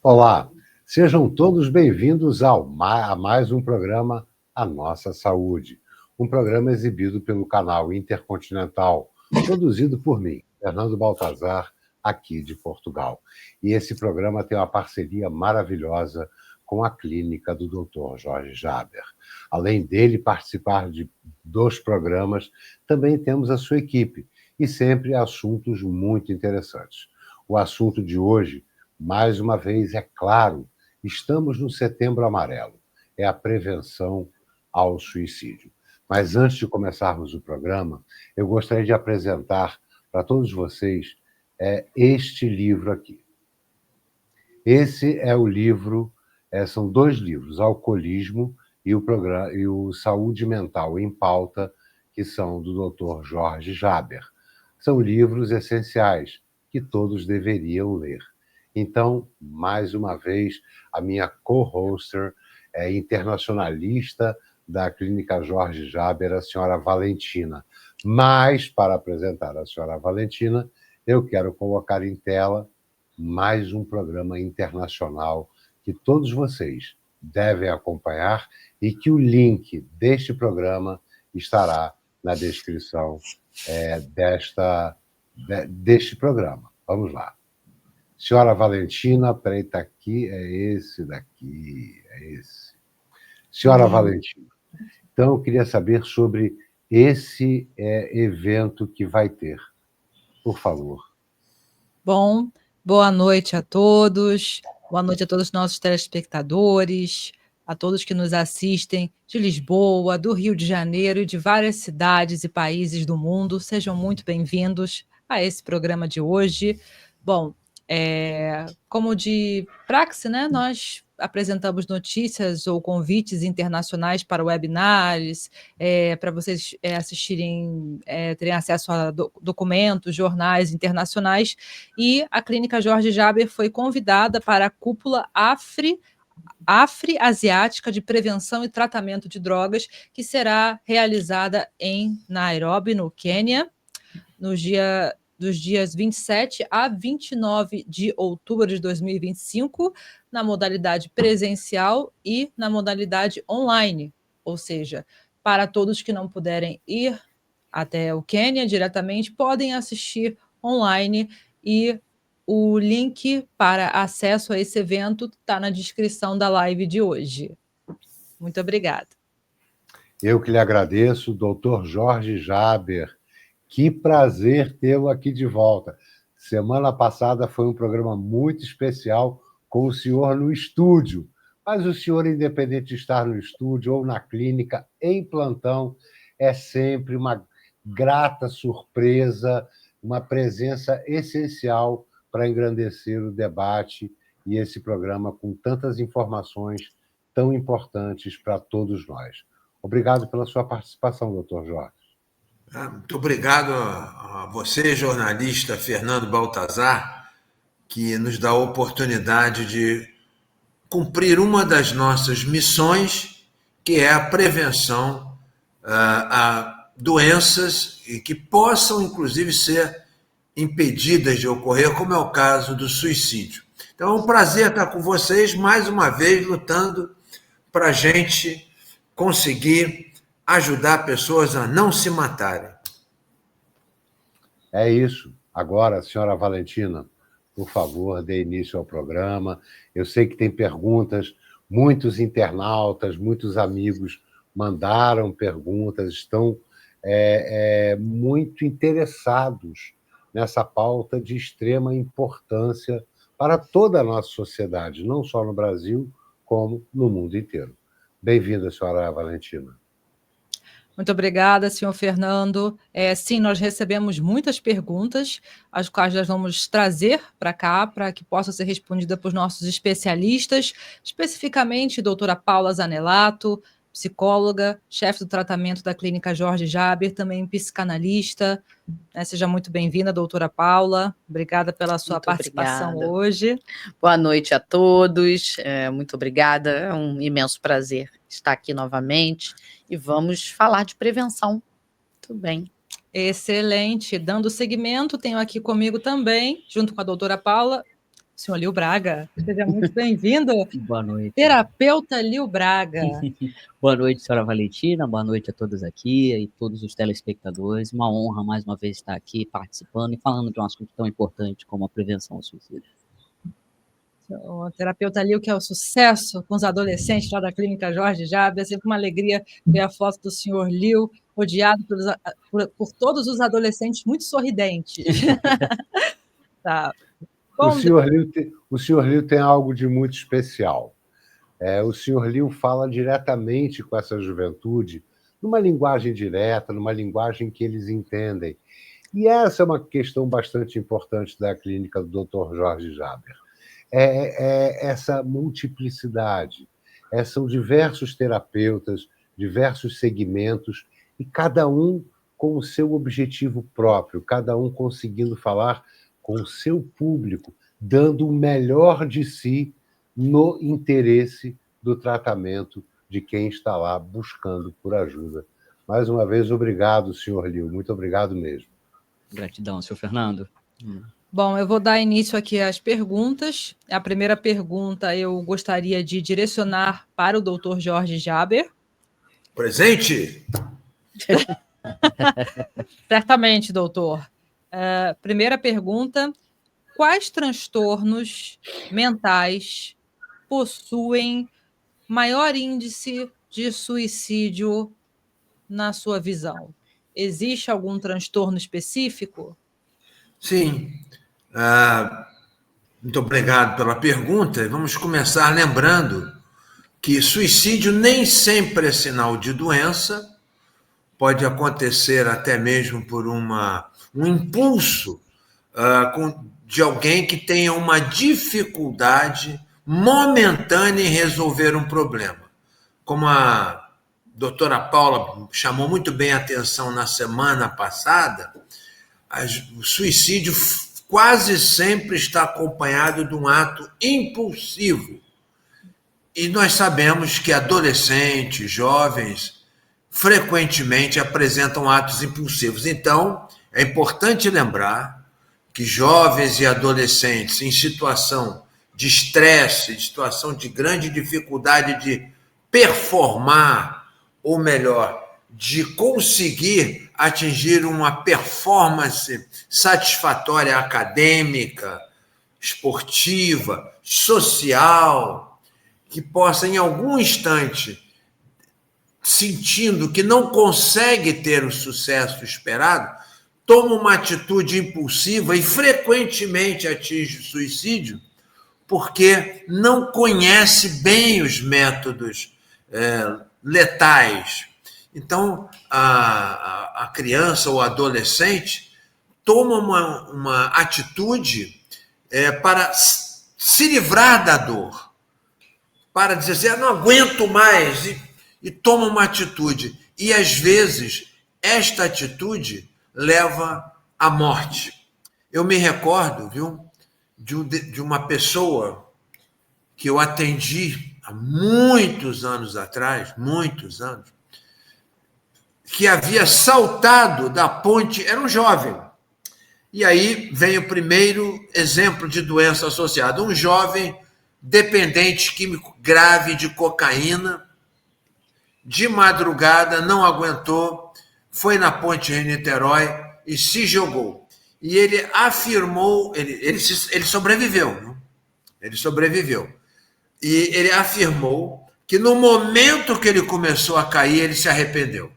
Olá, sejam todos bem-vindos a mais um programa A Nossa Saúde, um programa exibido pelo canal Intercontinental, produzido por mim, Fernando Baltazar, aqui de Portugal. E esse programa tem uma parceria maravilhosa com a clínica do Dr. Jorge Jaber. Além dele participar dos programas, também temos a sua equipe, e sempre assuntos muito interessantes. O assunto de hoje, mais uma vez, é claro, estamos no Setembro Amarelo, é a prevenção ao suicídio. Mas antes de começarmos o programa, eu gostaria de apresentar para todos vocês este livro aqui. Esse é o livro, são dois livros, Alcoolismo e o Saúde Mental em Pauta, que são do Dr. Jorge Jaber. São livros essenciais que todos deveriam ler. Então, mais uma vez, a minha co-hoster internacionalista da Clínica Jorge Jaber, a senhora Valentina. Mas, para apresentar a senhora Valentina, eu quero colocar em tela mais um programa internacional que todos vocês devem acompanhar e que o link deste programa estará na descrição deste programa. Vamos lá. Senhora Valentina, peraí, está aqui, é esse daqui, é esse. Senhora Valentina, então eu queria saber sobre esse evento que vai ter. Por favor. Bom, boa noite a todos os nossos telespectadores, a todos que nos assistem de Lisboa, do Rio de Janeiro e de várias cidades e países do mundo. Sejam muito bem-vindos a esse programa de hoje. Bom, como de praxe, né, nós apresentamos notícias ou convites internacionais para webinars, para vocês assistirem, terem acesso a documentos, jornais internacionais, e a Clínica Jorge Jaber foi convidada para a cúpula Afro-Asiática de Prevenção e Tratamento de Drogas, que será realizada em Nairobi, no Quênia, dos dias 27 a 29 de outubro de 2025, na modalidade presencial e na modalidade online, ou seja, para todos que não puderem ir até o Quênia diretamente, podem assistir online, e o link para acesso a esse evento está na descrição da live de hoje. Muito obrigada. Eu que lhe agradeço, doutor Jorge Jaber. Que prazer tê-lo aqui de volta. Semana passada foi um programa muito especial com o senhor no estúdio, mas o senhor, independente de estar no estúdio ou na clínica, em plantão, é sempre uma grata surpresa, uma presença essencial para engrandecer o debate e esse programa com tantas informações tão importantes para todos nós. Obrigado pela sua participação, doutor Jorge. Muito obrigado a você, jornalista Fernando Baltazar, que nos dá a oportunidade de cumprir uma das nossas missões, que é a prevenção a doenças e que possam, inclusive, ser impedidas de ocorrer, como é o caso do suicídio. Então, é um prazer estar com vocês, mais uma vez, lutando para a gente conseguir ajudar pessoas a não se matarem. É isso. Agora, senhora Valentina, por favor, dê início ao programa. Eu sei que tem perguntas, muitos internautas, muitos amigos mandaram perguntas, estão muito interessados nessa pauta de extrema importância para toda a nossa sociedade, não só no Brasil, como no mundo inteiro. Bem-vinda, senhora Valentina. Muito obrigada, senhor Fernando. Sim, nós recebemos muitas perguntas, as quais nós vamos trazer para cá, para que possam ser respondidas por nossos especialistas, especificamente doutora Paula Zanelato, psicóloga, chefe do tratamento da Clínica Jorge Jaber, também psicanalista. Seja muito bem-vinda, doutora Paula. Obrigada pela sua muito participação obrigada. Hoje. Boa noite a todos. Muito obrigada. É um imenso prazer estar aqui novamente e vamos falar de prevenção. Tudo bem. Excelente. Dando seguimento, tenho aqui comigo também, junto com a doutora Paula, senhor Lio Braga. Seja muito bem-vindo. Boa noite. Terapeuta Lio Braga. Boa noite, senhora Valentina. Boa noite a todos aqui e todos os telespectadores. Uma honra, mais uma vez, estar aqui participando e falando de um assunto tão importante como a prevenção ao suicídio. O terapeuta Lio, que é o sucesso com os adolescentes lá da Clínica Jorge Jaber. É sempre uma alegria ver a foto do senhor Lio, rodeado por todos os adolescentes muito sorridentes. Tá. Bom, O senhor Lio tem algo de muito especial. O senhor Lio fala diretamente com essa juventude, numa linguagem direta, numa linguagem que eles entendem. E essa é uma questão bastante importante da clínica do Dr. Jorge Jaber. Essa multiplicidade. São diversos terapeutas, diversos segmentos, e cada um com o seu objetivo próprio, cada um conseguindo falar com o seu público, dando o melhor de si no interesse do tratamento de quem está lá buscando por ajuda. Mais uma vez, obrigado, senhor Lio, muito obrigado mesmo. Gratidão, senhor Fernando. Bom, eu vou dar início aqui às perguntas. A primeira pergunta eu gostaria de direcionar para o Dr. Jorge Jaber. Presente! Certamente, doutor. Primeira pergunta: quais transtornos mentais possuem maior índice de suicídio na sua visão? Existe algum transtorno específico? Sim. Muito obrigado pela pergunta. Vamos começar lembrando que suicídio nem sempre é sinal de doença, pode acontecer até mesmo por um impulso de alguém que tenha uma dificuldade momentânea em resolver um problema. Como a doutora Paula chamou muito bem a atenção na semana passada, o suicídio quase sempre está acompanhado de um ato impulsivo. E nós sabemos que adolescentes, jovens, frequentemente apresentam atos impulsivos. Então, é importante lembrar que jovens e adolescentes em situação de estresse, de situação de grande dificuldade de performar, ou melhor, de conseguir atingir uma performance satisfatória acadêmica, esportiva, social, que possa, em algum instante, sentindo que não consegue ter o sucesso esperado, toma uma atitude impulsiva e frequentemente atinge o suicídio porque não conhece bem os métodos letais. Então, a criança ou adolescente toma uma atitude para se livrar da dor, para dizer assim, eu não aguento mais, e toma uma atitude. E, às vezes, esta atitude leva à morte. Eu me recordo, de uma pessoa que eu atendi há muitos anos atrás, que havia saltado da ponte, era um jovem. E aí vem o primeiro exemplo de doença associada. Um jovem dependente químico grave de cocaína, de madrugada, não aguentou, foi na ponte Rio-Niterói e se jogou. E ele afirmou, ele sobreviveu, né? Ele sobreviveu. E ele afirmou que no momento que ele começou a cair, ele se arrependeu.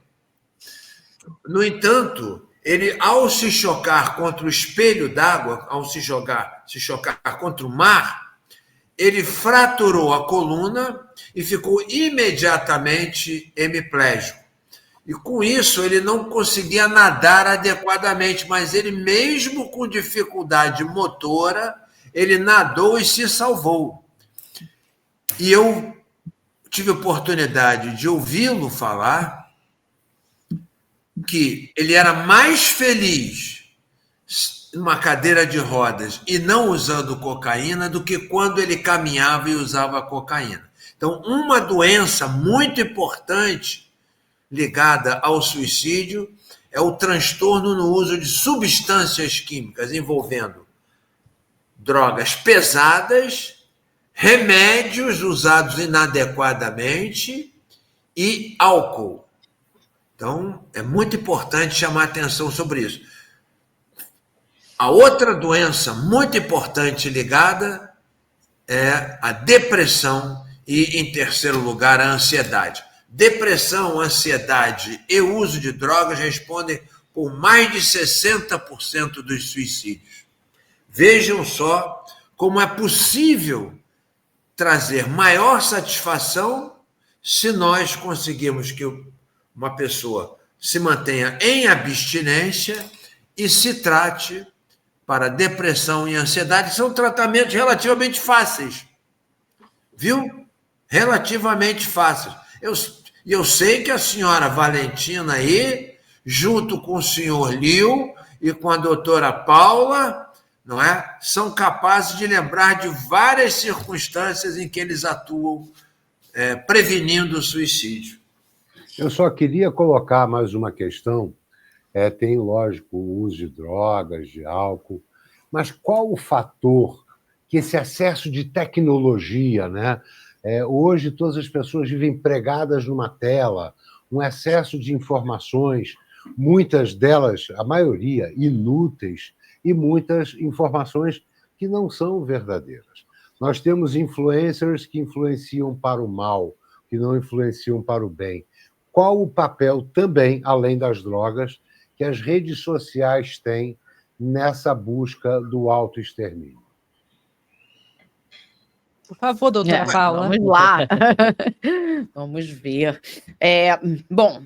No entanto, ele, ao se chocar contra o espelho d'água, ao se chocar contra o mar, ele fraturou a coluna e ficou imediatamente hemiplégico. E com isso ele não conseguia nadar adequadamente, mas ele mesmo com dificuldade motora, ele nadou e se salvou. E eu tive a oportunidade de ouvi-lo falar que ele era mais feliz numa cadeira de rodas e não usando cocaína do que quando ele caminhava e usava cocaína. Então, uma doença muito importante ligada ao suicídio é o transtorno no uso de substâncias químicas envolvendo drogas pesadas, remédios usados inadequadamente e álcool. Então, é muito importante chamar atenção sobre isso. A outra doença muito importante ligada é a depressão e, em terceiro lugar, a ansiedade. Depressão, ansiedade e uso de drogas respondem por mais de 60% dos suicídios. Vejam só como é possível trazer maior satisfação se nós conseguirmos que uma pessoa se mantenha em abstinência e se trate para depressão e ansiedade. São tratamentos relativamente fáceis, viu? Relativamente fáceis. Eu sei que a senhora Valentina aí, junto com o senhor Lio e com a doutora Paula, não é? São capazes de lembrar de várias circunstâncias em que eles atuam prevenindo o suicídio. Eu só queria colocar mais uma questão. Tem, lógico, o uso de drogas, de álcool, mas qual o fator que esse excesso de tecnologia, né? Hoje todas as pessoas vivem pregadas numa tela, um excesso de informações, muitas delas, a maioria, inúteis, e muitas informações que não são verdadeiras. Nós temos influencers que influenciam para o mal, que não influenciam para o bem. Qual o papel também, além das drogas, que as redes sociais têm nessa busca do autoextermínio? Por favor, doutora Paula. Vamos lá. Vamos ver. Bom,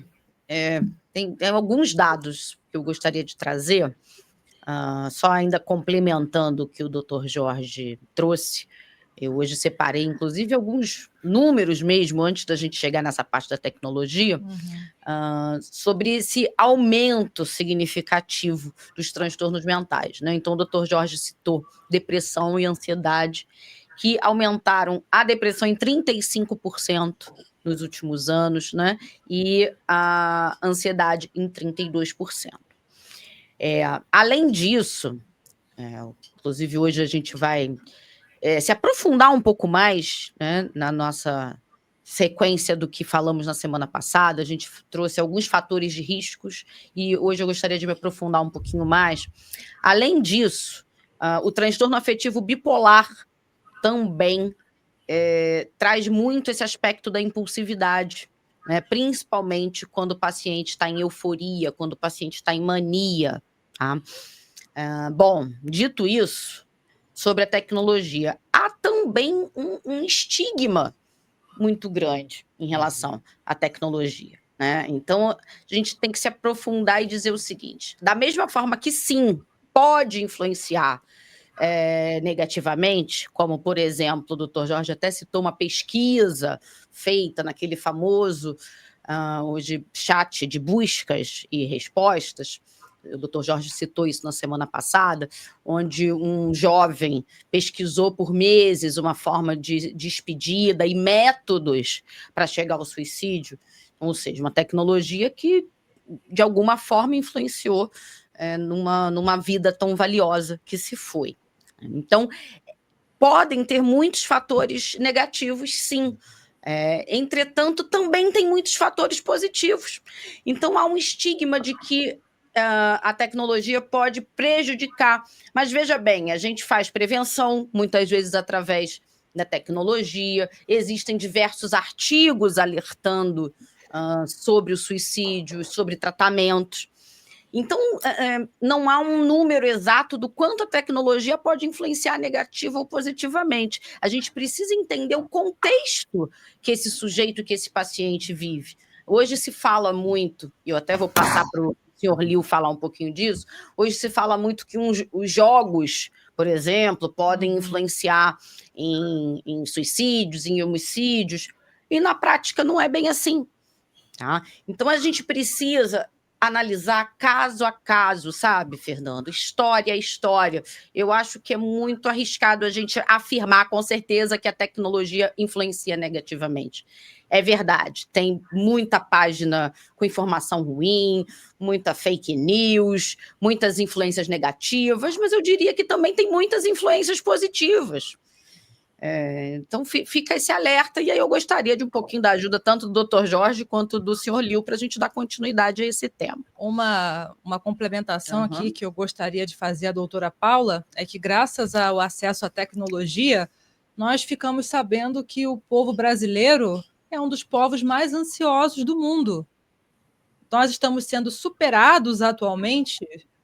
tem alguns dados que eu gostaria de trazer, só ainda complementando o que o doutor Jorge trouxe. Eu hoje separei, inclusive, alguns números mesmo, antes da gente chegar nessa parte da tecnologia, sobre esse aumento significativo dos transtornos mentais, né? Então, o doutor Jorge citou depressão e ansiedade, que aumentaram a depressão em 35% nos últimos anos, né? E a ansiedade em 32%. Além disso, inclusive hoje a gente vai se aprofundar um pouco mais, né, na nossa sequência do que falamos na semana passada. A gente trouxe alguns fatores de riscos e hoje eu gostaria de me aprofundar um pouquinho mais. Além disso, o transtorno afetivo bipolar também traz muito esse aspecto da impulsividade, né, principalmente quando o paciente está em euforia, quando o paciente está em mania. Tá? Bom, dito isso, sobre a tecnologia, há também um estigma muito grande em relação à tecnologia, né? Então, a gente tem que se aprofundar e dizer o seguinte: da mesma forma que sim, pode influenciar negativamente, como, por exemplo, o doutor Jorge até citou uma pesquisa feita naquele famoso hoje chat de buscas e respostas. O doutor Jorge citou isso na semana passada, onde um jovem pesquisou por meses uma forma de despedida e métodos para chegar ao suicídio, ou seja, uma tecnologia que, de alguma forma, influenciou numa vida tão valiosa que se foi. Então, podem ter muitos fatores negativos, sim. Entretanto, também tem muitos fatores positivos. Então, há um estigma de que a tecnologia pode prejudicar. Mas veja bem, a gente faz prevenção, muitas vezes através da tecnologia. Existem diversos artigos alertando sobre o suicídio, sobre tratamentos. Então, não há um número exato do quanto a tecnologia pode influenciar negativa ou positivamente. A gente precisa entender o contexto que esse sujeito, que esse paciente vive. Hoje se fala muito, e eu até vou passar para o senhor Lio falar um pouquinho disso, hoje se fala muito que os jogos, por exemplo, podem influenciar em suicídios, em homicídios, e na prática não é bem assim. Tá? Então a gente precisa analisar caso a caso, sabe, Fernando? História a história. Eu acho que é muito arriscado a gente afirmar com certeza que a tecnologia influencia negativamente. É verdade, tem muita página com informação ruim, muita fake news, muitas influências negativas, mas eu diria que também tem muitas influências positivas. Então fica esse alerta, e aí eu gostaria de um pouquinho da ajuda tanto do Dr. Jorge quanto do senhor Lio para a gente dar continuidade a esse tema. Uma complementação aqui que eu gostaria de fazer à doutora Paula é que, graças ao acesso à tecnologia, nós ficamos sabendo que o povo brasileiro é um dos povos mais ansiosos do mundo. Nós estamos sendo superados atualmente,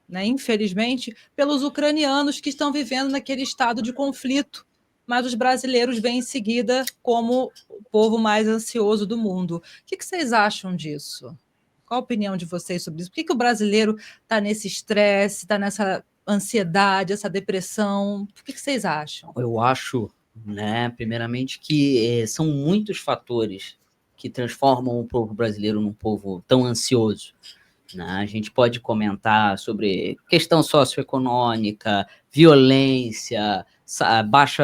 né, infelizmente, pelos ucranianos que estão vivendo naquele estado de conflito, mas os brasileiros vêm em seguida como o povo mais ansioso do mundo. O que vocês acham disso? Qual a opinião de vocês sobre isso? Por que o brasileiro está nesse estresse, está nessa ansiedade, essa depressão? O que vocês acham? Eu acho, né, primeiramente, que são muitos fatores que transformam o povo brasileiro num povo tão ansioso. Né? A gente pode comentar sobre questão socioeconômica, violência, baixo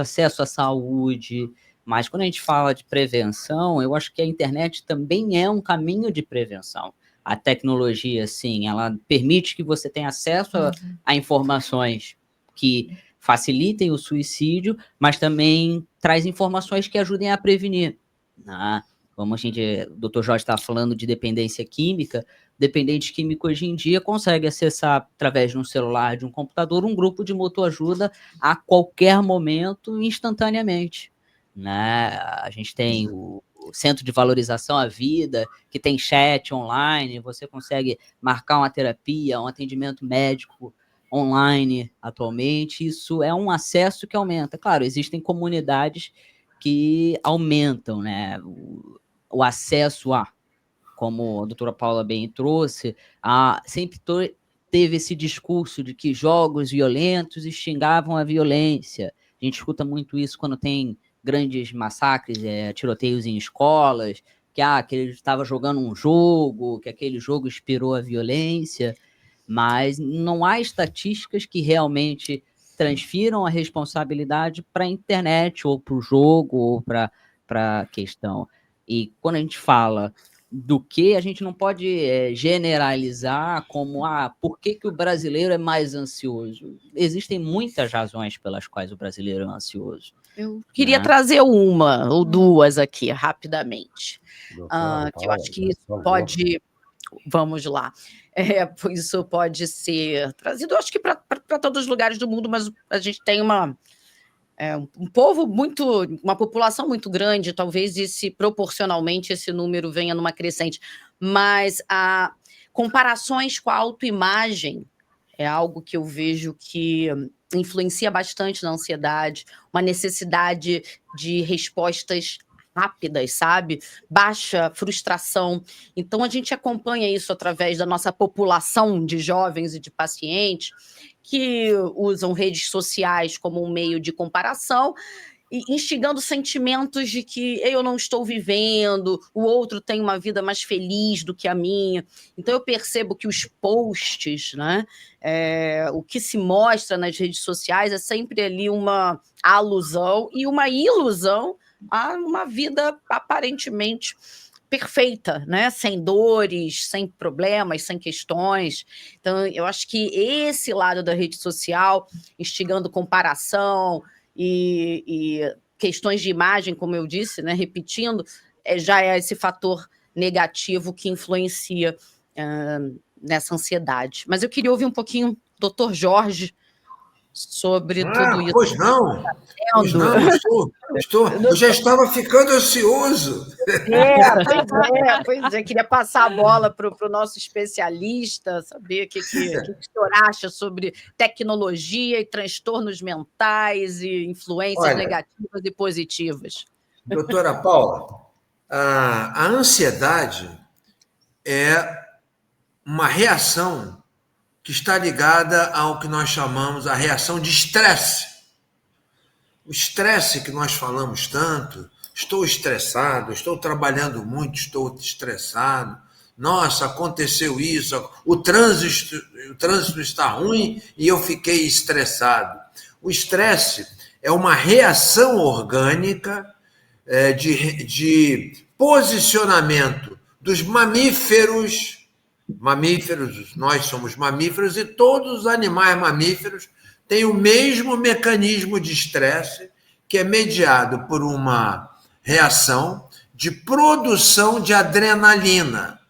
acesso à saúde, mas quando a gente fala de prevenção, eu acho que a internet também é um caminho de prevenção. A tecnologia, sim, ela permite que você tenha acesso a informações que facilitem o suicídio, mas também traz informações que ajudem a prevenir. Né? Como o Dr. Jorge estava falando de dependência química, dependente químico hoje em dia consegue acessar, através de um celular, de um computador, um grupo de mutuajuda a qualquer momento, instantaneamente. Né? A gente tem o Centro de Valorização à Vida, que tem chat online, você consegue marcar uma terapia, um atendimento médico online atualmente. Isso é um acesso que aumenta. Claro, existem comunidades que aumentam, né, o acesso a, como a doutora Paula bem trouxe, sempre teve esse discurso de que jogos violentos extingavam a violência. A gente escuta muito isso quando tem grandes massacres, tiroteios em escolas, que ele estava jogando um jogo, que aquele jogo inspirou a violência, mas não há estatísticas que realmente transfiram a responsabilidade para a internet, ou para o jogo, ou para a questão. E quando a gente fala do que, a gente não pode generalizar como por que o brasileiro é mais ansioso. Existem muitas razões pelas quais o brasileiro é ansioso. Eu queria trazer uma ou duas aqui, rapidamente. Que eu acho que isso pode... Vamos lá. Isso pode ser trazido, acho que para todos os lugares do mundo, mas a gente tem um povo uma população muito grande, talvez proporcionalmente esse número venha numa crescente, mas comparações com a autoimagem é algo que eu vejo que influencia bastante na ansiedade, uma necessidade de respostas rápidas, sabe? Baixa frustração. Então, a gente acompanha isso através da nossa população de jovens e de pacientes que usam redes sociais como um meio de comparação e instigando sentimentos de que eu não estou vivendo, o outro tem uma vida mais feliz do que a minha. Então, eu percebo que os posts, né, o que se mostra nas redes sociais é sempre ali uma alusão e uma ilusão a uma vida aparentemente perfeita, né? Sem dores, sem problemas, sem questões. Então, eu acho que esse lado da rede social, instigando comparação e questões de imagem, como eu disse, né? Repetindo, já é esse fator negativo que influencia nessa ansiedade. Mas eu queria ouvir um pouquinho do Dr. Jorge sobre tudo isso. Pois não, eu já estava ficando ansioso. Pois é, queria passar a bola para o nosso especialista, saber o que o senhor acha sobre tecnologia e transtornos mentais e influências negativas e positivas. Doutora Paula, a ansiedade é uma reação que está ligada ao que nós chamamos a reação de estresse. O estresse que nós falamos tanto, estou estressado, estou trabalhando muito, estou estressado, Nossa, aconteceu isso, o trânsito está ruim e eu fiquei estressado. O estresse é uma reação orgânica de posicionamento dos mamíferos, nós somos mamíferos, e todos os animais mamíferos têm o mesmo mecanismo de estresse, que é mediado por uma reação de produção de adrenalina.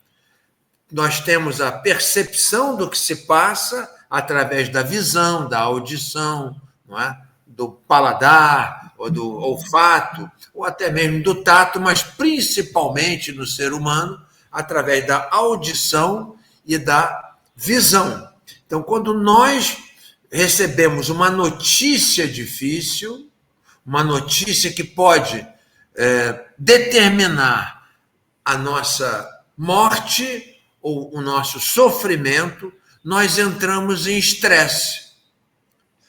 Nós temos a percepção do que se passa através da visão, da audição, não é? Do paladar, ou do olfato, ou até mesmo do tato, mas principalmente no ser humano, através da audição e da visão. Então, quando nós recebemos uma notícia difícil, uma notícia que pode determinar a nossa morte ou o nosso sofrimento, nós entramos em estresse.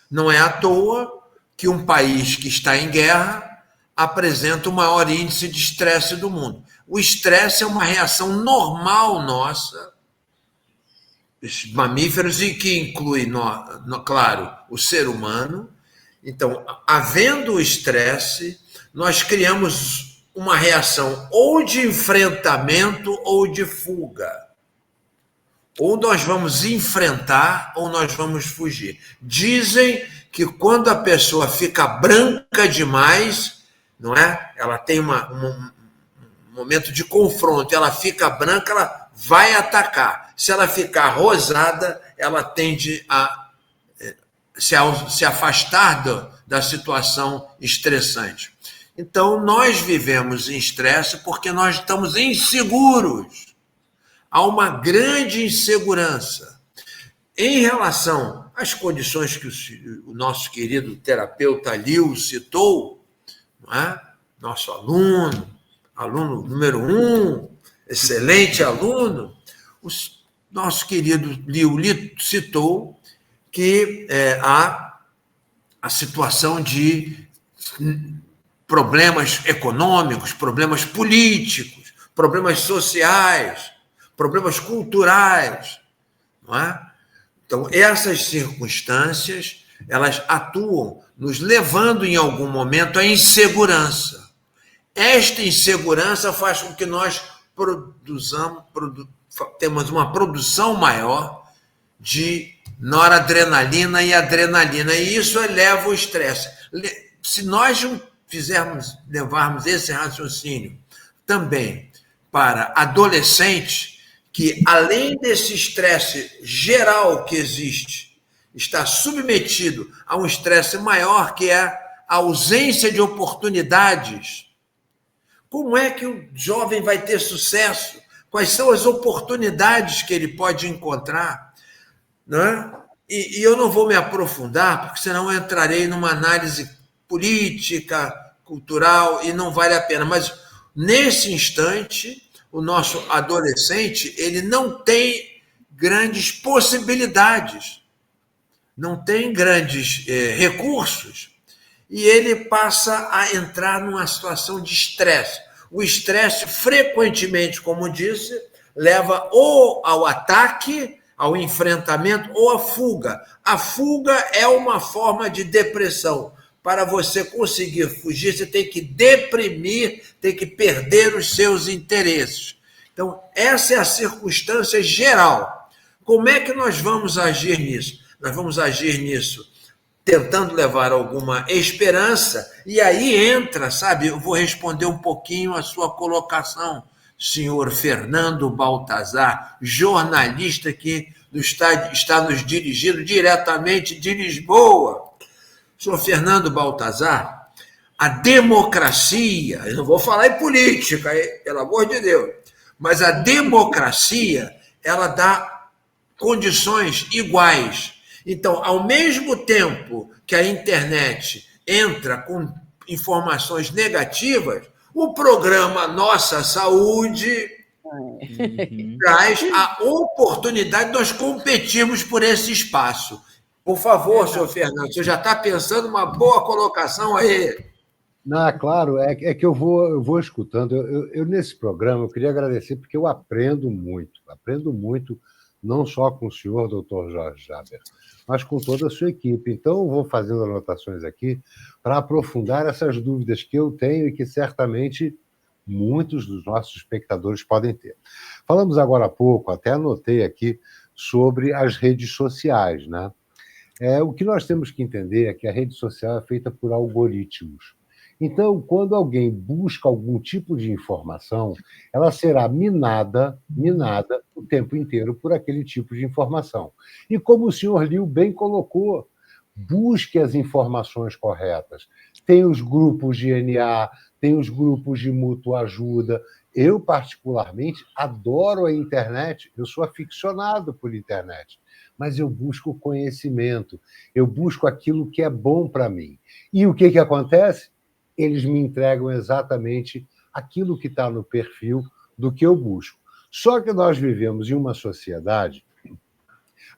Não é à toa que um país que está em guerra apresenta o maior índice de estresse do mundo. O estresse é uma reação normal nossa, os mamíferos, e que inclui, claro, o ser humano. Então, havendo o estresse, nós criamos uma reação ou de enfrentamento ou de fuga. Ou nós vamos enfrentar ou nós vamos fugir. Dizem que quando a pessoa fica branca demais, não é? Ela tem um momento de confronto, ela fica branca, ela vai atacar. Se ela ficar rosada, ela tende a se afastar da situação estressante. Então, nós vivemos em estresse porque nós estamos inseguros. Há uma grande insegurança. Em relação às condições que o nosso querido terapeuta Lio citou, não é? Nosso aluno número 1, excelente aluno, o nosso querido Lio citou que há a situação de problemas econômicos, problemas políticos, problemas sociais, problemas culturais, não é? Então, essas circunstâncias, elas atuam nos levando em algum momento à insegurança. Esta insegurança faz com que nós temos uma produção maior de noradrenalina e adrenalina, e isso eleva o estresse. Se nós levarmos esse raciocínio também para adolescentes, que além desse estresse geral que existe, está submetido a um estresse maior, que é a ausência de oportunidades. Como é que o jovem vai ter sucesso? Quais são as oportunidades que ele pode encontrar? Não é? E eu não vou me aprofundar, porque senão eu entrarei numa análise política, cultural, e não vale a pena. Mas, nesse instante, o nosso adolescente, ele não tem grandes possibilidades, não tem grandes recursos, e ele passa a entrar numa situação de estresse. O estresse, frequentemente, como disse, leva ou ao ataque, ao enfrentamento, ou à fuga. A fuga é uma forma de depressão. Para você conseguir fugir, você tem que deprimir, tem que perder os seus interesses. Então, essa é a circunstância geral. Como é que nós vamos agir nisso? Nós vamos agir nisso tentando levar alguma esperança, e aí entra, sabe, eu vou responder um pouquinho a sua colocação, senhor Fernando Baltazar, jornalista que está nos dirigindo diretamente de Lisboa. Senhor Fernando Baltazar, a democracia, eu não vou falar em política, pelo amor de Deus, mas a democracia, ela dá condições iguais. Então, ao mesmo tempo que a internet entra com informações negativas, o programa Nossa Saúde traz a oportunidade de nós competirmos por esse espaço. Por favor, senhor Fernando, o senhor já está pensando uma boa colocação aí. Não, claro, é que eu vou escutando. Nesse programa, eu queria agradecer porque eu aprendo muito, não só com o senhor, doutor Jorge Jaber, mas com toda a sua equipe. Então, eu vou fazendo anotações aqui para aprofundar essas dúvidas que eu tenho e que certamente muitos dos nossos espectadores podem ter. Falamos agora há pouco, até anotei aqui, sobre as redes sociais, né? O que nós temos que entender é que a rede social é feita por algoritmos. Então, quando alguém busca algum tipo de informação, ela será minada o tempo inteiro por aquele tipo de informação. E como o senhor Liu bem colocou, busque as informações corretas. Tem os grupos de NA, tem os grupos de mútua ajuda. Eu, particularmente, adoro a internet, eu sou aficionado por internet, mas eu busco conhecimento, eu busco aquilo que é bom para mim. E o que acontece? Eles me entregam exatamente aquilo que está no perfil do que eu busco. Só que nós vivemos em uma sociedade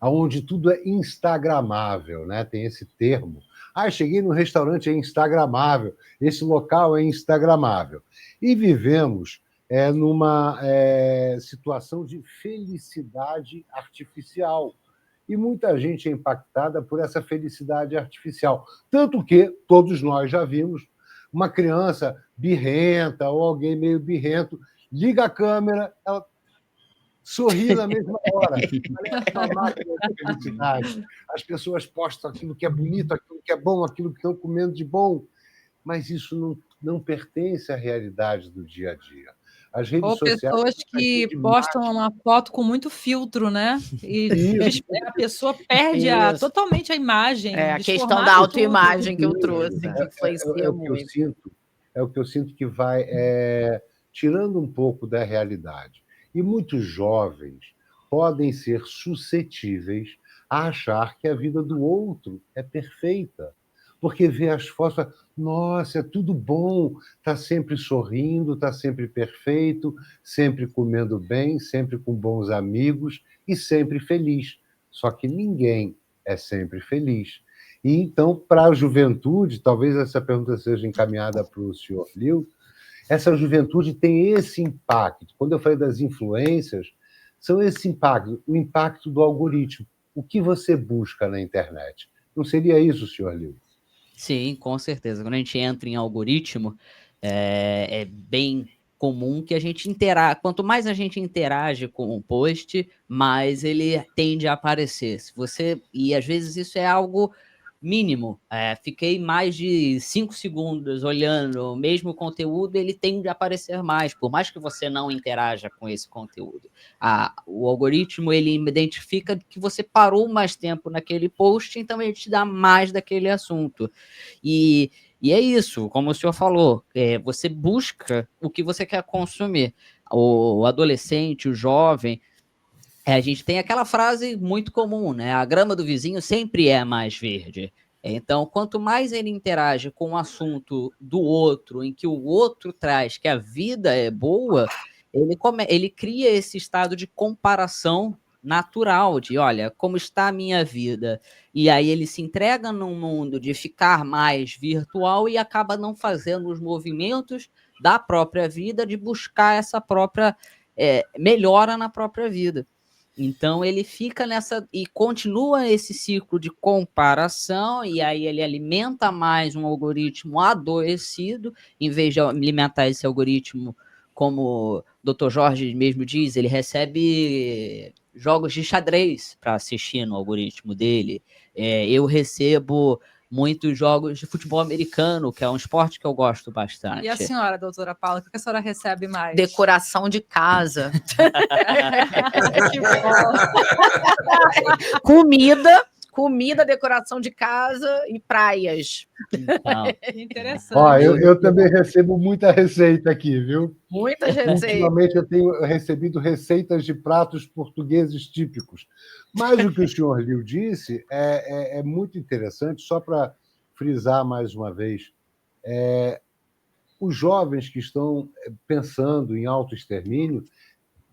onde tudo é instagramável, né? Tem esse termo. Cheguei no restaurante, é instagramável. Esse local é instagramável. E vivemos numa situação de felicidade artificial. E muita gente é impactada por essa felicidade artificial. Tanto que todos nós já vimos uma criança birrenta ou alguém meio birrento, liga a câmera, ela sorri na mesma hora. Parece uma máquina de felicidade. As pessoas postam aquilo que é bonito, aquilo que é bom, aquilo que estão comendo de bom, mas isso não pertence à realidade do dia a dia. As redes Ou sociais pessoas que postam uma foto com muito filtro, né? E a pessoa perde totalmente a imagem. A questão da autoimagem que eu trouxe, que influencia muito. É o que eu sinto que vai tirando um pouco da realidade. E muitos jovens podem ser suscetíveis a achar que a vida do outro é perfeita, porque vê as fotos, nossa, é tudo bom, está sempre sorrindo, está sempre perfeito, sempre comendo bem, sempre com bons amigos e sempre feliz. Só que ninguém é sempre feliz. E então, para a juventude, talvez essa pergunta seja encaminhada para o senhor Liu, essa juventude tem esse impacto. Quando eu falei das influências, são esse impacto, o impacto do algoritmo. O que você busca na internet? Não seria isso, senhor Liu? Sim, com certeza. Quando a gente entra em algoritmo, é bem comum que a gente interaja. Quanto mais a gente interage com o post, mais ele tende a aparecer. E às vezes isso é algo mínimo. Fiquei mais de 5 segundos olhando o mesmo conteúdo, ele tende a aparecer mais, por mais que você não interaja com esse conteúdo. O algoritmo, ele identifica que você parou mais tempo naquele post, então ele te dá mais daquele assunto. E é isso, como o senhor falou, você busca o que você quer consumir. O adolescente, o jovem, a gente tem aquela frase muito comum, né? A grama do vizinho sempre é mais verde. Então, quanto mais ele interage com o assunto do outro, em que o outro traz que a vida é boa, ele cria esse estado de comparação natural, de olha, como está a minha vida. E aí ele se entrega num mundo de ficar mais virtual e acaba não fazendo os movimentos da própria vida, de buscar essa própria melhora na própria vida. Então ele fica nessa e continua esse ciclo de comparação, e aí ele alimenta mais um algoritmo adoecido, em vez de alimentar esse algoritmo, como o Dr. Jorge mesmo diz, ele recebe jogos de xadrez para assistir no algoritmo dele. Eu recebo muitos jogos de futebol americano, que é um esporte que eu gosto bastante. E a senhora, doutora Paula, o que a senhora recebe mais? Decoração de casa. Que bom. Comida, decoração de casa e praias. Então, interessante. Eu também recebo muita receita aqui, viu? Muitas receitas. Ultimamente eu tenho recebido receitas de pratos portugueses típicos. Mas o que o senhor Liu disse é muito interessante, só para frisar mais uma vez. Os jovens que estão pensando em autoextermínio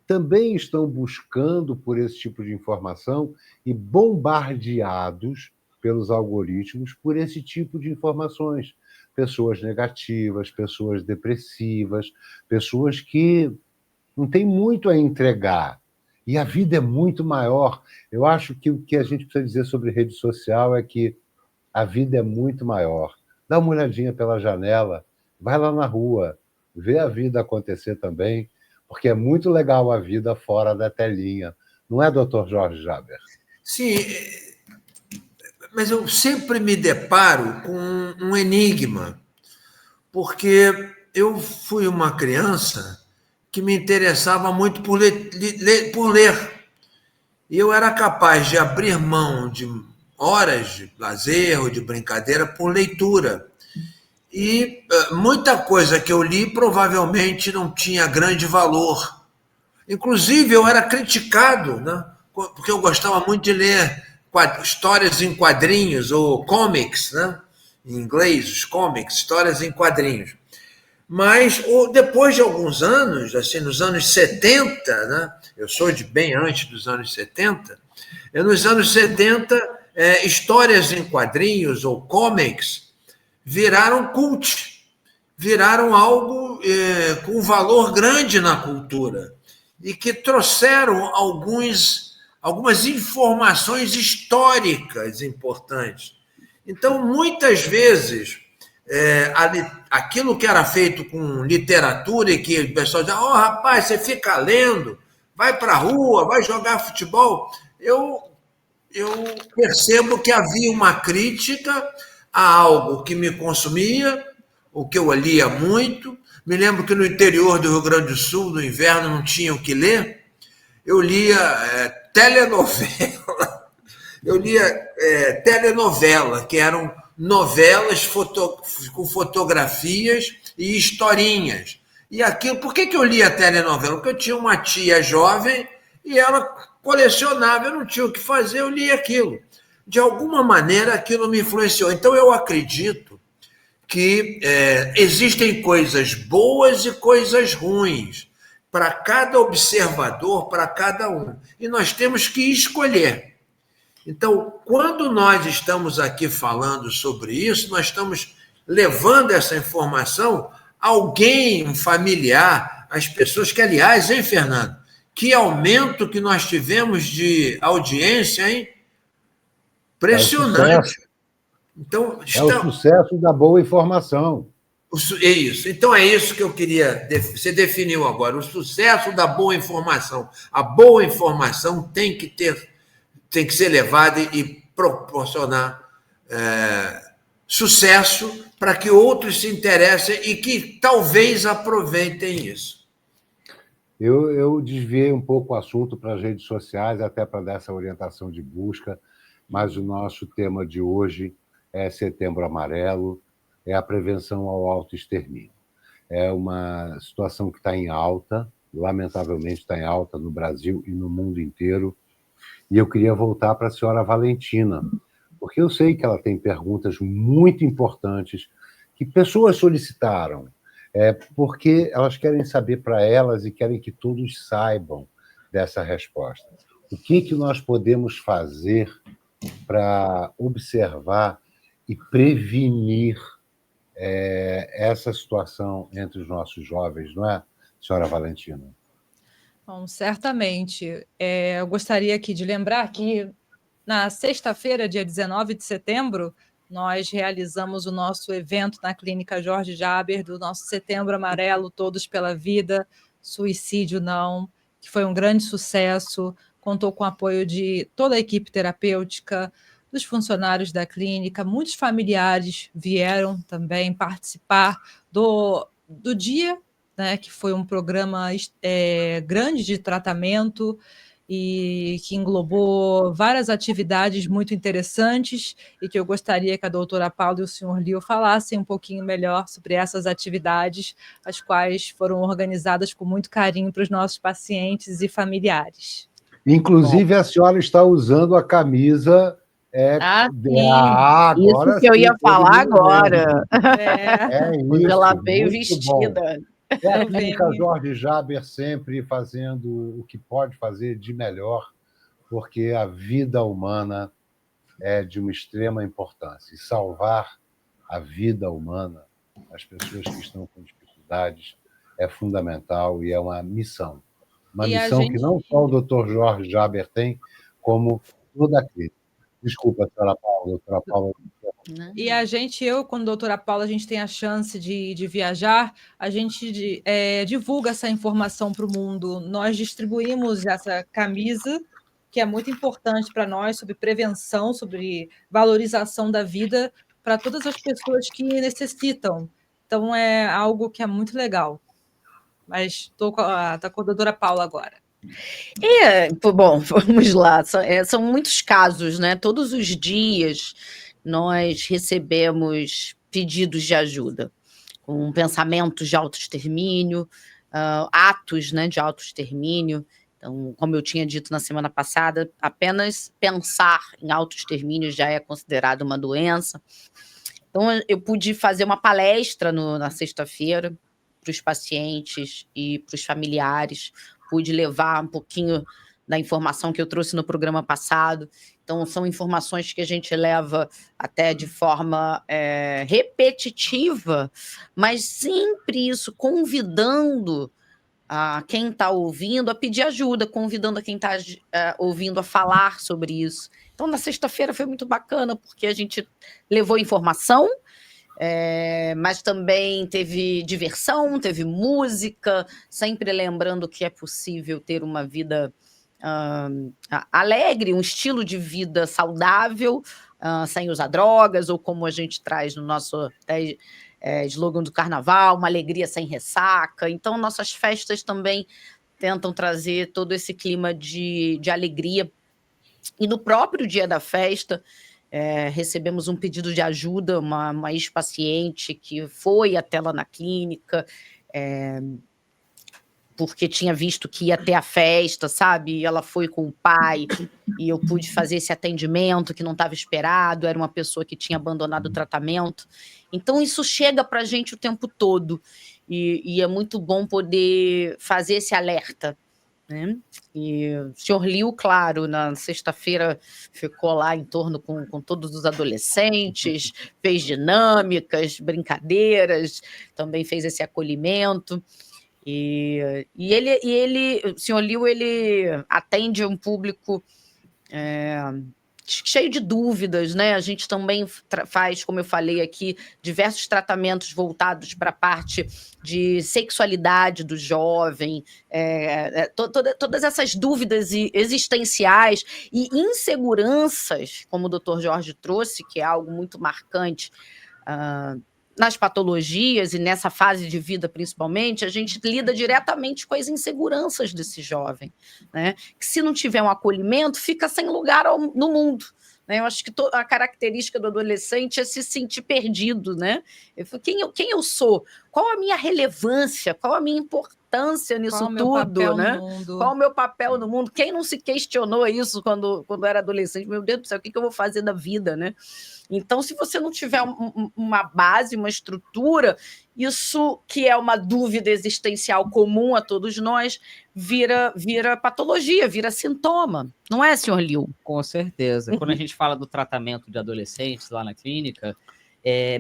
também estão buscando por esse tipo de informação e bombardeados pelos algoritmos por esse tipo de informações. pessoas negativas, pessoas depressivas, pessoas que não têm muito a entregar. E a vida é muito maior. Eu acho que o que a gente precisa dizer sobre rede social é que a vida é muito maior. Dá uma olhadinha pela janela, vai lá na rua, vê a vida acontecer também, porque é muito legal a vida fora da telinha. Não é, doutor Jorge Jaber? Sim, mas eu sempre me deparo com um enigma, porque eu fui uma criança que me interessava muito por ler. E eu era capaz de abrir mão de horas de lazer ou de brincadeira por leitura. E muita coisa que eu li provavelmente não tinha grande valor. Inclusive, eu era criticado, né? Porque eu gostava muito de ler histórias em quadrinhos, ou comics, né? Em inglês, os comics, histórias em quadrinhos. Mas depois de alguns anos, assim, nos anos 70, né? Eu sou de bem antes dos anos 70, nos anos 70, histórias em quadrinhos ou comics viraram cult, viraram algo com valor grande na cultura e que trouxeram algumas informações históricas importantes. Então, muitas vezes, aquilo que era feito com literatura e que o pessoal dizia, rapaz, você fica lendo, vai para a rua, vai jogar futebol, eu percebo que havia uma crítica a algo que me consumia, o que eu lia muito. Me lembro que no interior do Rio Grande do Sul, no inverno, não tinha o que ler. Eu lia telenovela. Eu lia telenovela, que eram novelas com fotografias e historinhas. E aquilo, por que eu lia telenovela? Porque eu tinha uma tia jovem e ela colecionava, eu não tinha o que fazer, eu lia aquilo. De alguma maneira, aquilo me influenciou. Então, eu acredito que existem coisas boas e coisas ruins para cada observador, para cada um. E nós temos que escolher. Então, quando nós estamos aqui falando sobre isso, nós estamos levando essa informação a alguém, um familiar, às pessoas que, aliás, hein, Fernando? Que aumento que nós tivemos de audiência, hein? Impressionante. Então, é o sucesso da boa informação. É isso. Então, é isso que eu queria. Você definiu agora, o sucesso da boa informação. A boa informação tem que ser levada e proporcionar sucesso para que outros se interessem e que talvez aproveitem isso. Eu desviei um pouco o assunto para as redes sociais, até para dar essa orientação de busca, mas o nosso tema de hoje é Setembro Amarelo, é a prevenção ao autoextermínio. É uma situação que está em alta, lamentavelmente está em alta no Brasil e no mundo inteiro, e eu queria voltar para a senhora Valentina, porque eu sei que ela tem perguntas muito importantes que pessoas solicitaram, porque elas querem saber para elas e querem que todos saibam dessa resposta. O que nós podemos fazer para observar e prevenir essa situação entre os nossos jovens, não é, senhora Valentina? Bom, certamente. Eu gostaria aqui de lembrar que na sexta-feira, dia 19 de setembro, nós realizamos o nosso evento na Clínica Jorge Jaber, do nosso Setembro Amarelo, Todos pela Vida, Suicídio Não, que foi um grande sucesso, contou com o apoio de toda a equipe terapêutica, dos funcionários da clínica, muitos familiares vieram também participar do dia, né, que foi um programa grande de tratamento, e que englobou várias atividades muito interessantes e que eu gostaria que a doutora Paula e o senhor Lio falassem um pouquinho melhor sobre essas atividades, as quais foram organizadas com muito carinho para os nossos pacientes e familiares. Inclusive, a senhora está usando a camisa... sim. Agora isso que eu ia falar agora. Isso, ela veio vestida. Bom. É a Clínica Jorge Jaber sempre fazendo o que pode fazer de melhor, porque a vida humana é de uma extrema importância. E salvar a vida humana, as pessoas que estão com dificuldades, é fundamental e é uma missão. Uma E a missão que gente, não só o Dr. Jorge Jaber tem, como toda a clínica. Desculpa, doutora Paula. e a gente, eu com a doutora Paula, a gente tem a chance de viajar, a gente divulga essa informação para o mundo. Nós distribuímos essa camisa, que é muito importante para nós, sobre prevenção, sobre valorização da vida, para todas as pessoas que necessitam. Então, é algo que é muito legal. Mas estou com a doutora Paula agora. Bom, vamos lá. São muitos casos, né? Todos os dias nós recebemos pedidos de ajuda, com pensamentos de autoextermínio, atos, né, de autoextermínio. Então, como eu tinha dito na semana passada, apenas pensar em autoextermínio já é considerado uma doença. Então, eu pude fazer uma palestra na sexta-feira para os pacientes e para os familiares, pude levar um pouquinho da informação que eu trouxe no programa passado. Então, são informações que a gente leva até de forma repetitiva, mas sempre isso convidando a quem está ouvindo a pedir ajuda, convidando a quem está ouvindo a falar sobre isso. Então, na sexta-feira foi muito bacana, porque a gente levou informação, mas também teve diversão, teve música, sempre lembrando que é possível ter uma vida alegre, um estilo de vida saudável, sem usar drogas, ou como a gente traz no nosso slogan do carnaval, uma alegria sem ressaca. Então, nossas festas também tentam trazer todo esse clima de alegria. E no próprio dia da festa, recebemos um pedido de ajuda, uma ex-paciente que foi até lá na clínica, porque tinha visto que ia ter a festa, sabe? E ela foi com o pai, e eu pude fazer esse atendimento que não estava esperado, era uma pessoa que tinha abandonado o tratamento. Então, isso chega para a gente o tempo todo, e é muito bom poder fazer esse alerta, né? E o senhor Liu, claro, na sexta-feira ficou lá em torno com todos os adolescentes, fez dinâmicas, brincadeiras, também fez esse acolhimento. E ele, o senhor Liu, ele atende um público cheio de dúvidas, né? A gente também faz, como eu falei aqui, diversos tratamentos voltados para a parte de sexualidade do jovem, todas essas dúvidas existenciais e inseguranças, como o Dr. Jorge trouxe, que é algo muito marcante nas patologias e nessa fase de vida, principalmente, a gente lida diretamente com as inseguranças desse jovem, né? Que se não tiver um acolhimento, fica sem lugar no mundo, né? Eu acho que a característica do adolescente é se sentir perdido, né? Quem eu sou? Qual a minha relevância? Qual a minha importância nisso tudo, né? Qual o meu papel no mundo? Quem não se questionou isso quando era adolescente? Meu Deus do céu, o que eu vou fazer da vida, né? Então, se você não tiver uma base, uma estrutura, isso que é uma dúvida existencial comum a todos nós, vira patologia, vira sintoma. Não é, senhor Liu? Com certeza. Quando a gente fala do tratamento de adolescentes lá na clínica,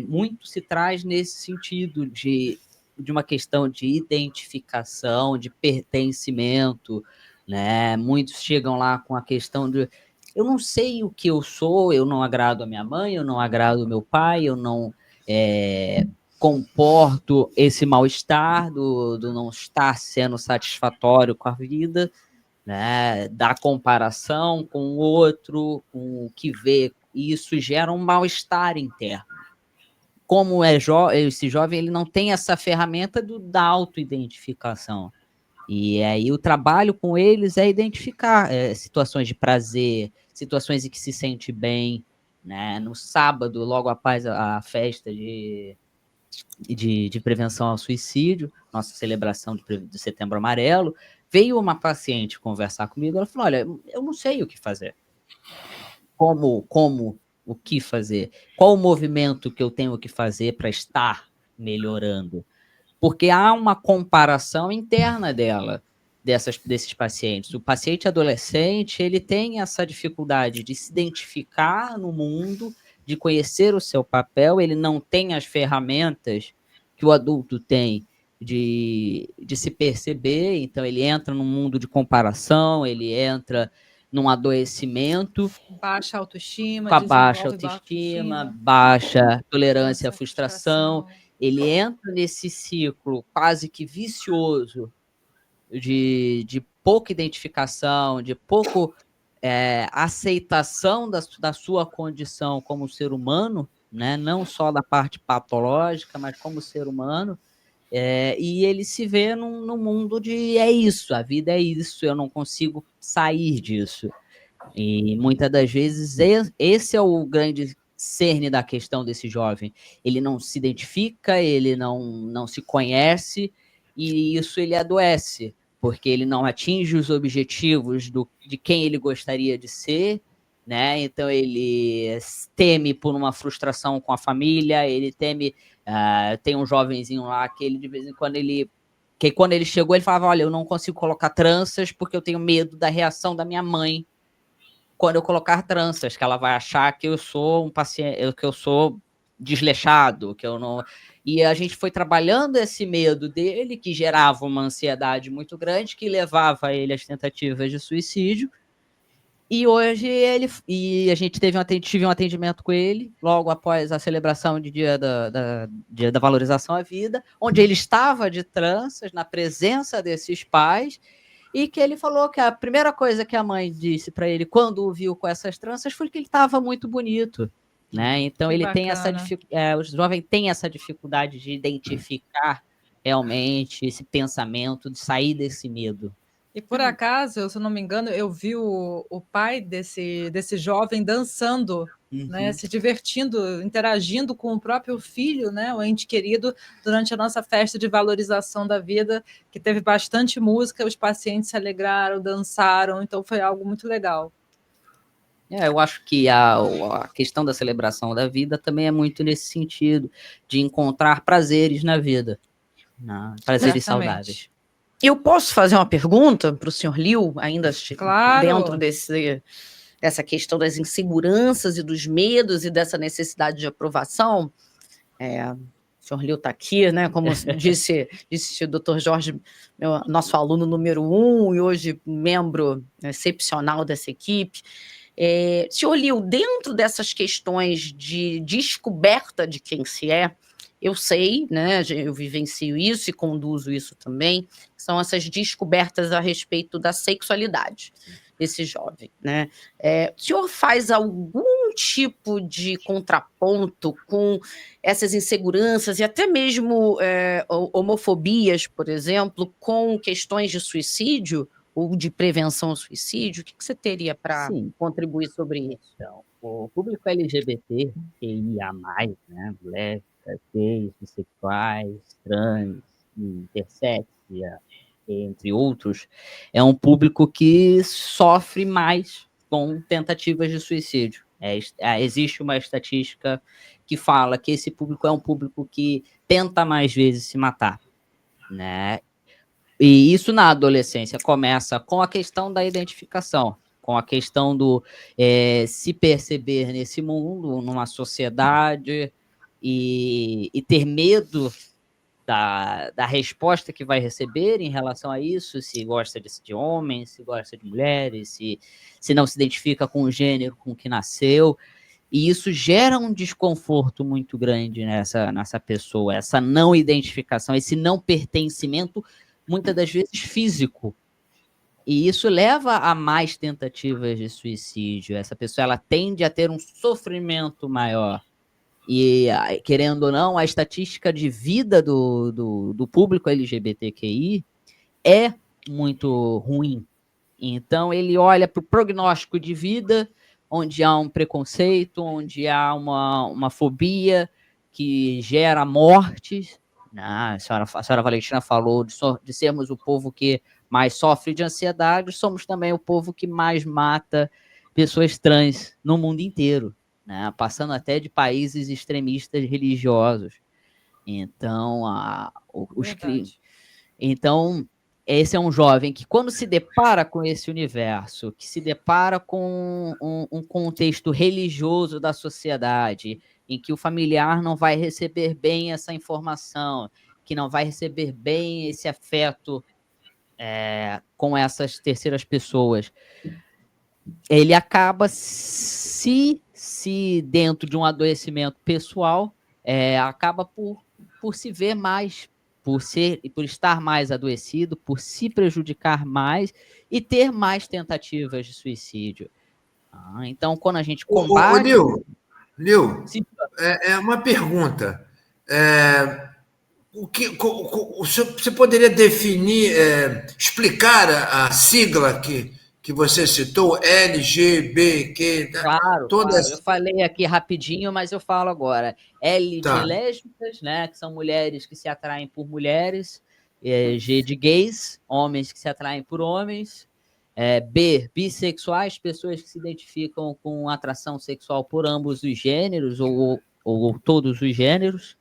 muito se traz nesse sentido de uma questão de identificação, de pertencimento, né? Muitos chegam lá com a questão de eu não sei o que eu sou, eu não agrado a minha mãe, eu não agrado o meu pai, eu não comporto esse mal-estar do não estar sendo satisfatório com a vida, né? Da comparação com o outro, com o que vê, e isso gera um mal-estar interno. Como esse jovem, ele não tem essa ferramenta da autoidentificação. E aí o trabalho com eles é identificar situações de prazer, situações em que se sente bem, né? No sábado, logo após a festa de prevenção ao suicídio, nossa celebração do Setembro Amarelo, veio uma paciente conversar comigo, ela falou, olha, eu não sei o que fazer. O que fazer? Qual o movimento que eu tenho que fazer para estar melhorando? Porque há uma comparação interna desses pacientes. O paciente adolescente, ele tem essa dificuldade de se identificar no mundo, de conhecer o seu papel, ele não tem as ferramentas que o adulto tem de se perceber, então ele entra num mundo de comparação, ele entra num adoecimento, Baixa autoestima, com a baixa desenvolve baixa autoestima, autoestima, baixa tolerância à essa frustração, frustração. ele entra nesse ciclo quase que vicioso de pouca identificação, de pouco aceitação da sua condição como ser humano, né? Não só da parte patológica, mas como ser humano, e ele se vê num mundo de é isso, a vida é isso, eu não consigo sair disso. E muitas das vezes esse é o grande cerne da questão desse jovem. Ele não se identifica, ele não se conhece, e isso ele adoece, porque ele não atinge os objetivos de quem ele gostaria de ser, né? Então ele teme por uma frustração com a família, ele teme. Tem um jovenzinho lá que ele, de vez em quando, que quando ele chegou, ele falava: olha, eu não consigo colocar tranças porque eu tenho medo da reação da minha mãe quando eu colocar tranças, que ela vai achar que eu sou um paciente, que eu sou desleixado, que eu não. E a gente foi trabalhando esse medo dele, que gerava uma ansiedade muito grande, que levava ele às tentativas de suicídio. E hoje a gente tive um atendimento com ele, logo após a celebração de Dia da Valorização à Vida, onde ele estava de tranças, na presença desses pais, e que ele falou que a primeira coisa que a mãe disse para ele quando o viu com essas tranças foi que ele estava muito bonito, né? Então Que ele tem bacana. o jovem tem essa dificuldade de identificar realmente esse pensamento, de sair desse medo. E por acaso, se eu não me engano, eu vi o pai desse jovem dançando, né, se divertindo, interagindo com o próprio filho, né, o ente querido, durante a nossa festa de valorização da vida, que teve bastante música, os pacientes se alegraram, dançaram, então foi algo muito legal. Eu acho que a questão da celebração da vida também é muito nesse sentido, de encontrar prazeres na vida, né? Prazeres Certamente. saudáveis. Eu posso fazer uma pergunta para o senhor Liu, ainda Claro. dentro dessa questão das inseguranças e dos medos e dessa necessidade de aprovação? O senhor Liu está aqui, né? Como disse o doutor Jorge, nosso aluno número 1 e hoje membro excepcional dessa equipe. Senhor Liu, dentro dessas questões de descoberta de quem se é, eu sei, né, eu vivencio isso e conduzo isso também, são essas descobertas a respeito da sexualidade desse jovem, né? O senhor faz algum tipo de contraponto com essas inseguranças e até mesmo homofobias, por exemplo, com questões de suicídio ou de prevenção ao suicídio? O que você teria para contribuir sobre isso? Então, o público LGBTQIA+, né, lésbicas, gays, bissexuais, trans, intersexia, entre outros, é um público que sofre mais com tentativas de suicídio. Existe uma estatística que fala que esse público é um público que tenta mais vezes se matar, né? E isso na adolescência começa com a questão da identificação, com a questão do se perceber nesse mundo, numa sociedade, e ter medo da resposta que vai receber em relação a isso, se gosta de homens, se gosta de mulheres, se não se identifica com o gênero com que nasceu. E isso gera um desconforto muito grande nessa pessoa, essa não identificação, esse não pertencimento, muitas das vezes físico. E isso leva a mais tentativas de suicídio. Essa pessoa ela tende a ter um sofrimento maior. E, querendo ou não, a estatística de vida do público LGBTQI é muito ruim. Então, ele olha para o prognóstico de vida, onde há um preconceito, onde há uma fobia que gera mortes. A senhora Valentina falou de sermos o povo que mais sofre de ansiedade, somos também o povo que mais mata pessoas trans no mundo inteiro, né? Passando até de países extremistas religiosos. Então, os crimes. Então, esse é um jovem que, quando se depara com esse universo, que se depara com um contexto religioso da sociedade, em que o familiar não vai receber bem essa informação, que não vai receber bem esse afeto com essas terceiras pessoas, ele acaba se dentro de um adoecimento pessoal, acaba por se ver mais, por estar mais adoecido, por se prejudicar mais e ter mais tentativas de suicídio. Então, quando a gente combate... Nil, é uma pergunta. Você poderia definir, explicar a sigla que você citou, LGBTQ? Claro, claro. Eu falei aqui rapidinho, mas eu falo agora. L de lésbicas, né, que são mulheres que se atraem por mulheres. G de gays, homens que se atraem por homens. B, bissexuais, pessoas que se identificam com atração sexual por ambos os gêneros ou todos os gêneros.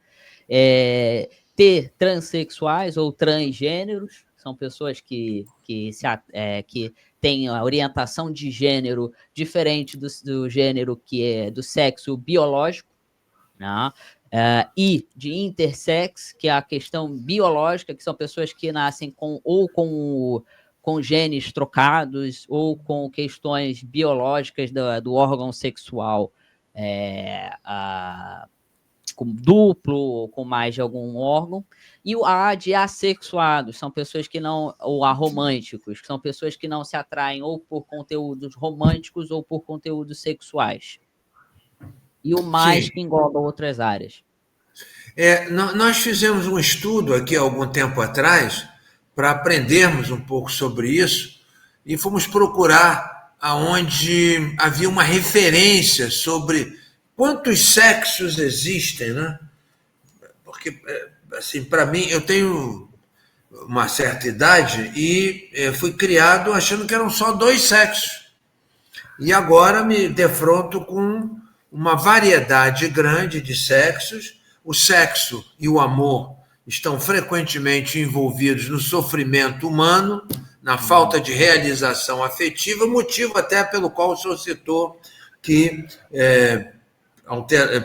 T, transexuais ou transgêneros, são pessoas que têm a orientação de gênero diferente do gênero que é do sexo biológico, né? I, de intersex, que é a questão biológica, que são pessoas que nascem com genes trocados ou com questões biológicas do órgão sexual, com duplo ou com mais de algum órgão, e o A de assexuados, são pessoas que não, ou aromânticos, que são pessoas que não se atraem ou por conteúdos românticos ou por conteúdos sexuais. E o mais, que engloba outras áreas. Nós fizemos um estudo aqui há algum tempo atrás para aprendermos um pouco sobre isso e fomos procurar aonde havia uma referência sobre quantos sexos existem, né? Porque, assim, para mim, eu tenho uma certa idade e fui criado achando que eram só 2 sexos. E agora me defronto com uma variedade grande de sexos. O sexo e o amor estão frequentemente envolvidos no sofrimento humano, na falta de realização afetiva, motivo até pelo qual o senhor citou que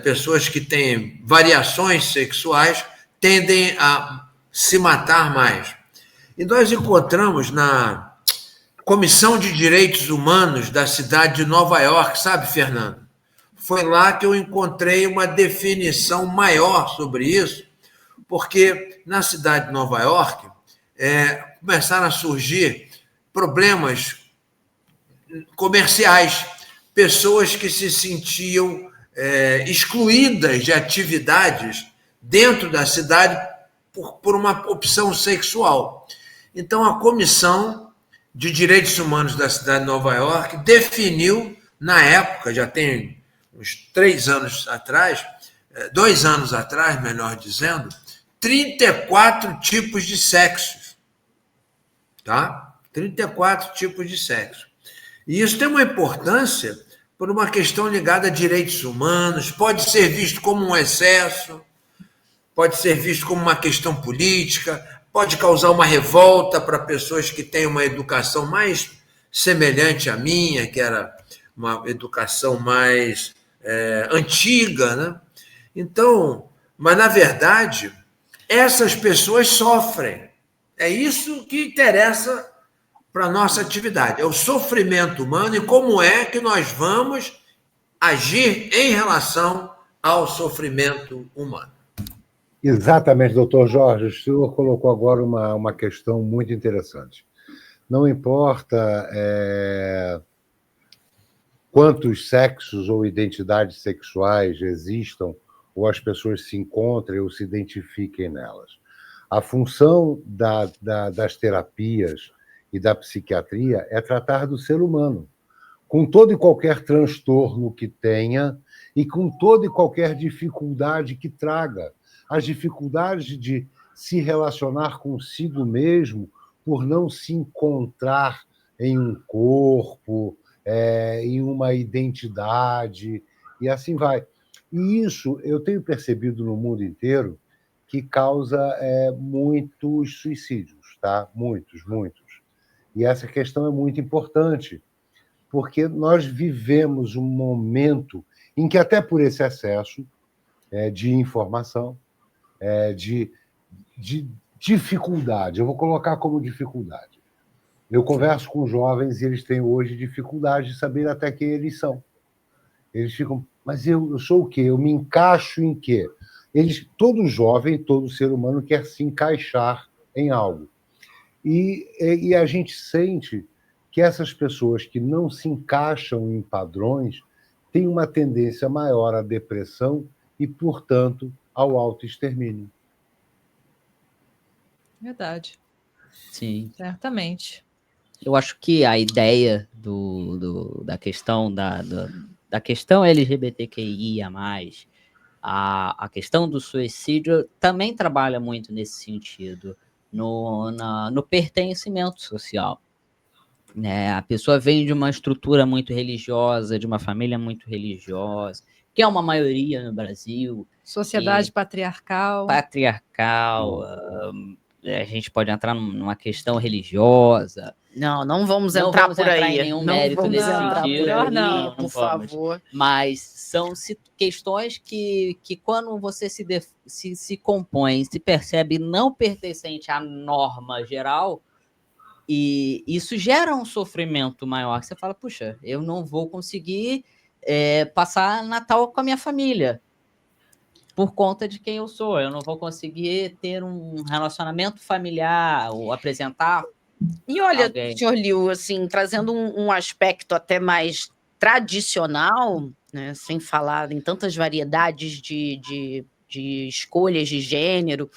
pessoas que têm variações sexuais tendem a se matar mais. E nós encontramos na Comissão de Direitos Humanos da cidade de Nova York, sabe, Fernando? Foi lá que eu encontrei uma definição maior sobre isso, porque na cidade de Nova York começaram a surgir problemas comerciais, pessoas que se sentiam excluídas de atividades dentro da cidade por uma opção sexual. Então, a Comissão de Direitos Humanos da cidade de Nova York definiu, na época, já tem uns 3 anos atrás, 2 anos atrás, melhor dizendo, 34 tipos de sexos. Tá? 34 tipos de sexo. E isso tem uma importância por uma questão ligada a direitos humanos, pode ser visto como um excesso, pode ser visto como uma questão política, pode causar uma revolta para pessoas que têm uma educação mais semelhante à minha, que era uma educação mais antiga, né? Então, mas na verdade, essas pessoas sofrem. É isso que interessa para a nossa atividade, é o sofrimento humano e como é que nós vamos agir em relação ao sofrimento humano. Exatamente, doutor Jorge. O senhor colocou agora uma questão muito interessante. Não importa quantos sexos ou identidades sexuais existam, ou as pessoas se encontrem ou se identifiquem nelas. A função das terapias e da psiquiatria é tratar do ser humano, com todo e qualquer transtorno que tenha e com toda e qualquer dificuldade que traga. As dificuldades de se relacionar consigo mesmo por não se encontrar em um corpo, em uma identidade, e assim vai. E isso eu tenho percebido no mundo inteiro que causa muitos suicídios. tá? Muitos, muitos. E essa questão é muito importante, porque nós vivemos um momento em que, até por esse excesso de informação, de dificuldade, eu vou colocar como dificuldade. Eu converso com jovens e eles têm hoje dificuldade de saber até quem eles são. Eles ficam, mas eu sou o quê? Eu me encaixo em quê? Todo jovem, todo ser humano quer se encaixar em algo. E a gente sente que essas pessoas que não se encaixam em padrões têm uma tendência maior à depressão e, portanto, ao autoextermínio. Verdade. Sim. Certamente. Eu acho que a ideia da questão da questão LGBTQIA+, a questão do suicídio também trabalha muito nesse sentido, no pertencimento social. Né? A pessoa vem de uma estrutura muito religiosa, de uma família muito religiosa, que é uma maioria no Brasil. Sociedade patriarcal. A gente pode entrar numa questão religiosa. Não vamos entrar por aí. Em nenhum mérito nesse sentido. Não, por favor. Mas são questões que quando você se compõe, se percebe não pertencente à norma geral, e isso gera um sofrimento maior. Você fala, puxa, eu não vou conseguir passar Natal com a minha família por conta de quem eu sou. Eu não vou conseguir ter um relacionamento familiar ou apresentar. E olha, alguém. senhor Liu, assim, trazendo um aspecto até mais tradicional, né, sem falar em tantas variedades de escolhas de gênero,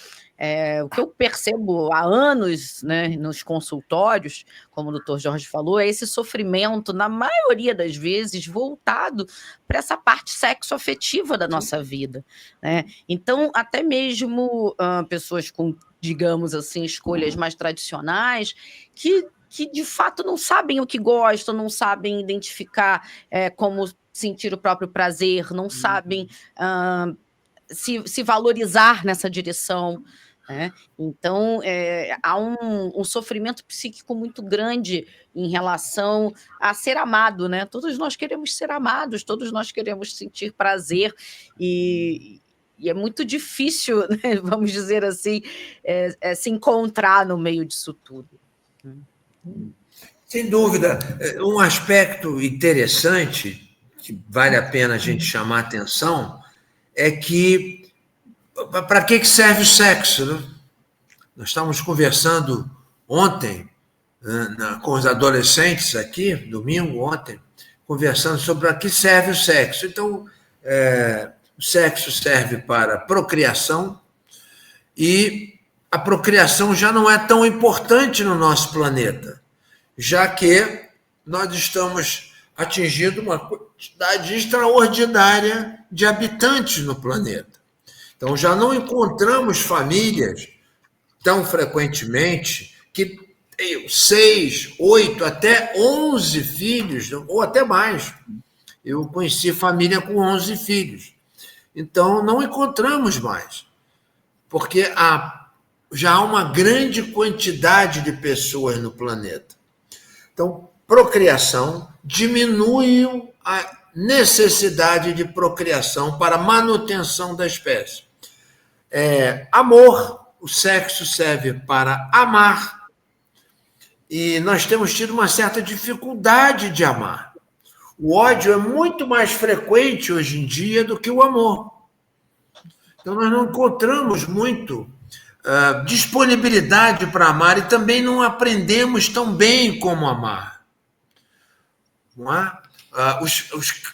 o que eu percebo há anos, né, nos consultórios, como o doutor Jorge falou, é esse sofrimento, na maioria das vezes, voltado para essa parte sexoafetiva da nossa vida. Né? Então, até mesmo pessoas com, digamos assim, escolhas mais tradicionais, que de fato não sabem o que gostam, não sabem identificar como sentir o próprio prazer, não sabem se valorizar nessa direção. Né? Então, há um sofrimento psíquico muito grande em relação a ser amado. Né? Todos nós queremos ser amados, todos nós queremos sentir prazer, e é muito difícil, né, vamos dizer assim, se encontrar no meio disso tudo. Sem dúvida. Um aspecto interessante, que vale a pena a gente chamar a atenção, é que para que serve o sexo? Né? Nós estávamos conversando ontem, com os adolescentes aqui, domingo, ontem, conversando sobre para que serve o sexo. Então, o sexo serve para procriação, e a procriação já não é tão importante no nosso planeta, já que nós estamos atingindo uma quantidade extraordinária de habitantes no planeta. Então, já não encontramos famílias tão frequentemente que tenham 6, 8, até 11 filhos, ou até mais. Eu conheci família com 11 filhos. Então, não encontramos mais, porque já há uma grande quantidade de pessoas no planeta. Então, procriação diminui a necessidade de procriação para manutenção da espécie. Amor, o sexo serve para amar, e nós temos tido uma certa dificuldade de amar. O ódio é muito mais frequente hoje em dia do que o amor. Então, nós não encontramos muito disponibilidade para amar, e também não aprendemos tão bem como amar. Não é?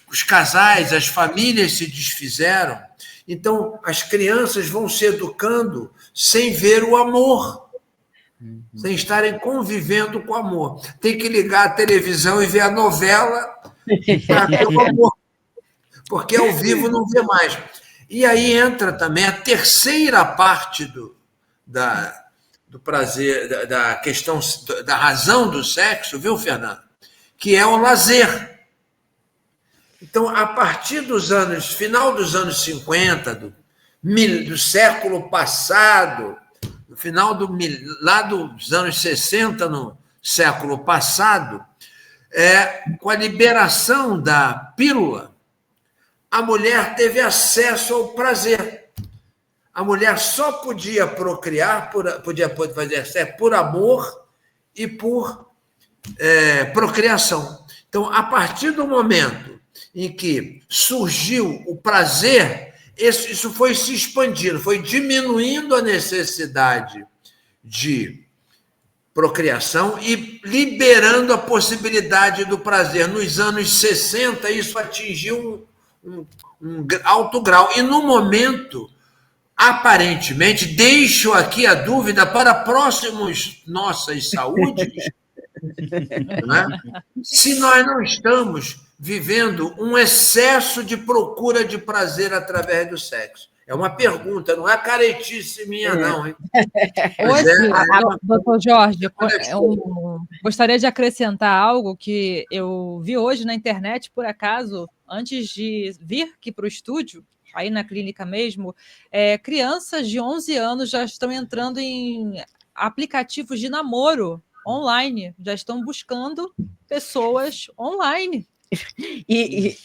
Os casais, as famílias se desfizeram, então as crianças vão se educando sem ver o amor, sem estarem convivendo com o amor. Tem que ligar a televisão e ver a novela para ver o amor, porque ao vivo não vê mais. E aí entra também a terceira parte do prazer, da questão, da razão do sexo, viu, Fernando? Que é o lazer. Então, a partir final dos anos 50, do século passado, lá dos anos 60, no século passado, com a liberação da pílula, a mulher teve acesso ao prazer. A mulher só podia procriar, podia fazer sexo por amor e por procriação. Então, a partir do momento em que surgiu o prazer, isso foi se expandindo, foi diminuindo a necessidade de procriação e liberando a possibilidade do prazer. Nos anos 60, isso atingiu um alto grau. E, no momento, aparentemente, deixo aqui a dúvida para próximos Nossas Saúdes, né? Se nós não estamos vivendo um excesso de procura de prazer através do sexo. É uma pergunta, não é caretice minha, não. Hein? Hoje, doutor Jorge, eu gostaria de acrescentar algo que eu vi hoje na internet, por acaso, antes de vir aqui para o estúdio, aí na clínica mesmo, crianças de 11 anos já estão entrando em aplicativos de namoro online, já estão buscando pessoas online. E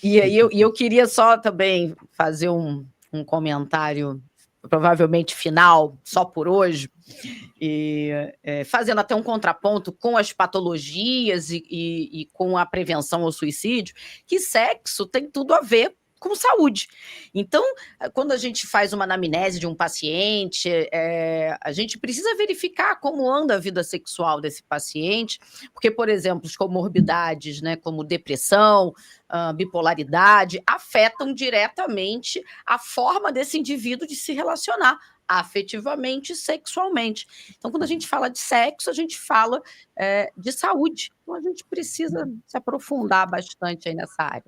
eu queria só também fazer um comentário, provavelmente final, só por hoje, e fazendo até um contraponto com as patologias e com a prevenção ao suicídio, que sexo tem tudo a ver com saúde. Então, quando a gente faz uma anamnese de um paciente, a gente precisa verificar como anda a vida sexual desse paciente, porque, por exemplo, as comorbidades, né, como depressão, bipolaridade, afetam diretamente a forma desse indivíduo de se relacionar afetivamente e sexualmente. Então, quando a gente fala de sexo, a gente fala de saúde. Então, a gente precisa se aprofundar bastante aí nessa área.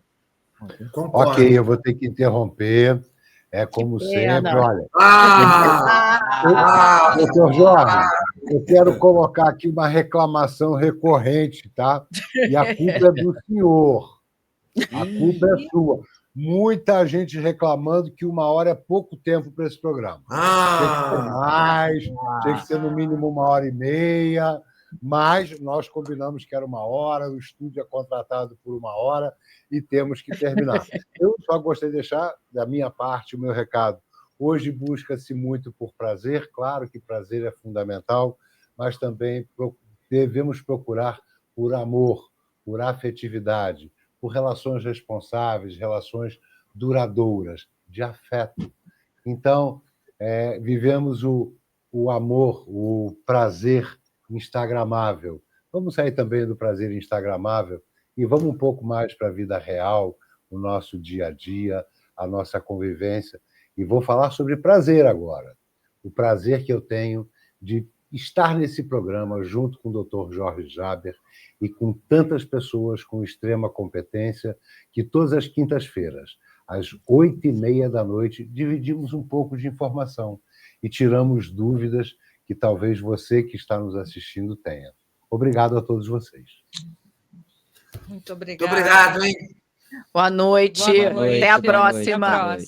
Concordo. Ok, eu vou ter que interromper. Como sempre, olha. Doutor Jorge, eu quero colocar aqui uma reclamação recorrente, tá? E a culpa é do senhor. A culpa é sua. Muita gente reclamando que 1 hora é pouco tempo para esse programa. Tem que ser mais, tem que ser no mínimo 1h30, mas nós combinamos que era 1 hora, o estúdio é contratado por 1 hora e temos que terminar. Eu só gostaria de deixar, da minha parte, o meu recado. Hoje busca-se muito por prazer, claro que prazer é fundamental, mas também devemos procurar por amor, por afetividade, por relações responsáveis, relações duradouras, de afeto. Então, vivemos o amor, o prazer instagramável. Vamos sair também do prazer instagramável e vamos um pouco mais para a vida real, o nosso dia a dia, a nossa convivência. E vou falar sobre prazer agora. O prazer que eu tenho de estar nesse programa junto com o Dr. Jorge Jaber e com tantas pessoas com extrema competência que todas as quintas-feiras, às 20h30, dividimos um pouco de informação e tiramos dúvidas que talvez você que está nos assistindo tenha. Obrigado a todos vocês. Muito obrigado. Muito obrigado, hein? Boa noite. Até a próxima.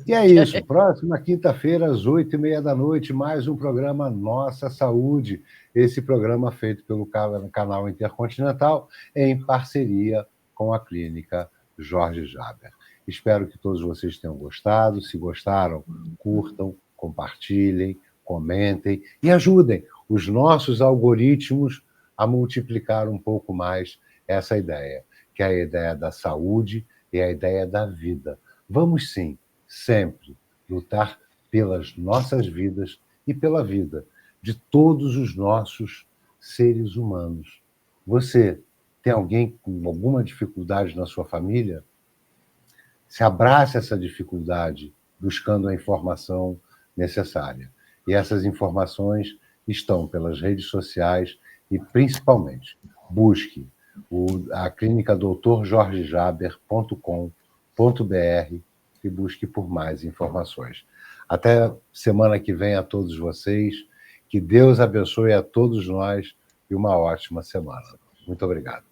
E é isso. Próxima quinta-feira, às 20h30, mais um programa Nossa Saúde. Esse programa feito pelo canal Intercontinental em parceria com a Clínica Jorge Jaber. Espero que todos vocês tenham gostado. Se gostaram, curtam, compartilhem, comentem e ajudem os nossos algoritmos a multiplicar um pouco mais essa ideia, que é a ideia da saúde e a ideia da vida. Vamos, sim, sempre lutar pelas nossas vidas e pela vida de todos os nossos seres humanos. Você tem alguém com alguma dificuldade na sua família? Se abrace essa dificuldade buscando a informação necessária. E essas informações estão pelas redes sociais e, principalmente, busque a clínica drjorgejaber.com.br e busque por mais informações. Até semana que vem a todos vocês. Que Deus abençoe a todos nós e uma ótima semana. Muito obrigado.